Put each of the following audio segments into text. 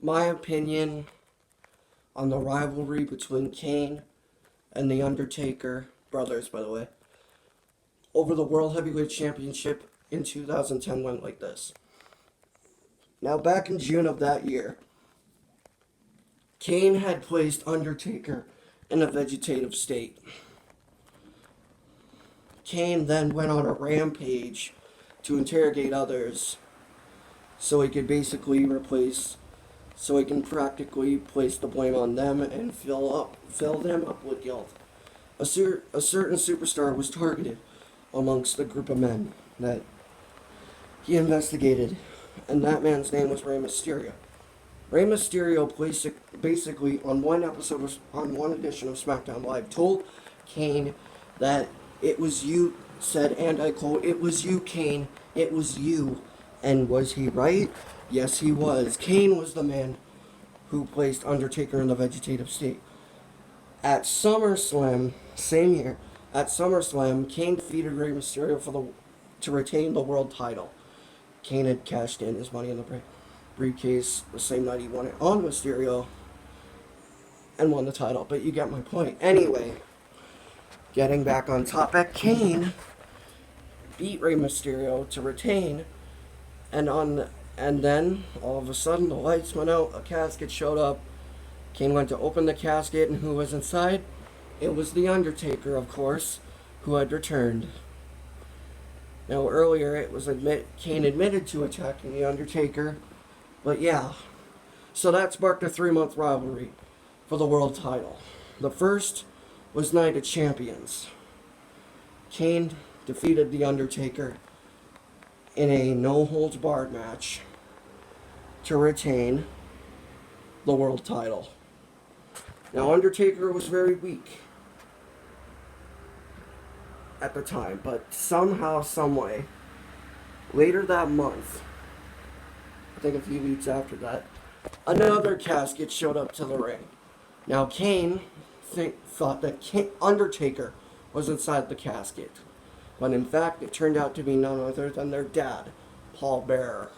my opinion on the rivalry between Kane and the Undertaker, brothers by the way, over the World Heavyweight Championship in 2010 went like this. Now, back in June of that year, Kane had placed Undertaker in a vegetative state. Kane then went on a rampage to interrogate others so he could practically place the blame on them and fill them up with guilt. A certain superstar was targeted amongst the group of men that he investigated, and that man's name was Rey Mysterio. Rey Mysterio basically on one edition of SmackDown Live told Kane that it was you, said, and I quote, "It was you, Kane, it was you." And was he right? Yes, he was. Kane was the man who placed Undertaker in the vegetative state. At SummerSlam, same year, Kane defeated Rey Mysterio to retain the world title. Kane had cashed in his money in the briefcase the same night he won it on Mysterio and won the title. But you get my point. Anyway, getting back on topic, Kane beat Rey Mysterio to retain, and then all of a sudden the lights went out, a casket showed up. Kane went to open the casket, and who was inside? It was The Undertaker, of course, who had returned. Now, earlier Kane admitted to attacking The Undertaker, but yeah. So that sparked a 3-month rivalry for the world title. The first was Night of Champions. Kane defeated The Undertaker in a no-holds-barred match to retain the world title. Now, Undertaker was very weak at the time, but somehow, someway, later that month, I think a few weeks after that, another casket showed up to the ring. Now, Kane thought that Undertaker was inside the casket, but in fact, it turned out to be none other than their dad, Paul Bearer.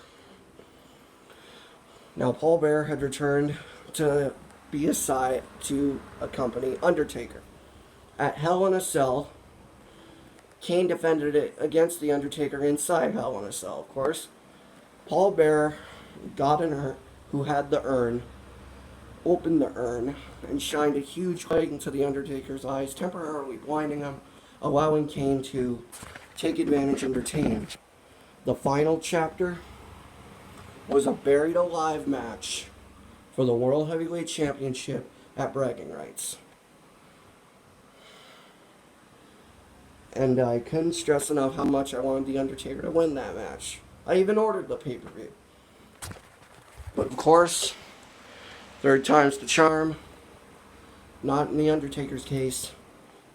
Now, Paul Bearer had returned to be assigned to accompany Undertaker. At Hell in a Cell, Kane defended it against The Undertaker inside Hell in a Cell, of course. Paul Bearer got an urn, who had the urn, opened the urn, and shined a huge light into The Undertaker's eyes, temporarily blinding him, allowing Kane to take advantage and retain. The final chapter was a buried alive match for the World Heavyweight Championship at Bragging Rights. And I couldn't stress enough how much I wanted The Undertaker to win that match. I even ordered the pay-per-view. But of course, third time's the charm. Not in The Undertaker's case.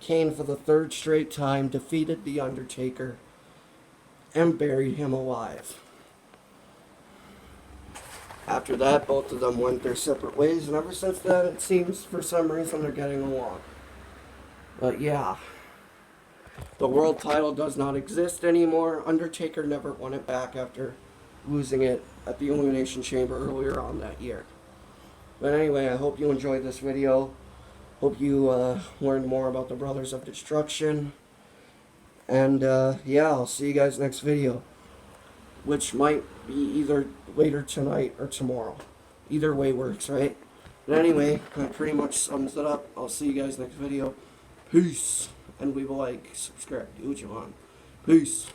Kane, for the third straight time, defeated The Undertaker and buried him alive. After that, both of them went their separate ways, and ever since then, it seems, for some reason, they're getting along. But yeah, the world title does not exist anymore. Undertaker never won it back after losing it at the Elimination Chamber earlier on that year. But anyway, I hope you enjoyed this video. Hope you learned more about the Brothers of Destruction. And yeah, I'll see you guys next video, which might be either later tonight or tomorrow. Either way works, right? But anyway, that pretty much sums it up. I'll see you guys next video. Peace. And leave a like, subscribe, do what you want. Peace.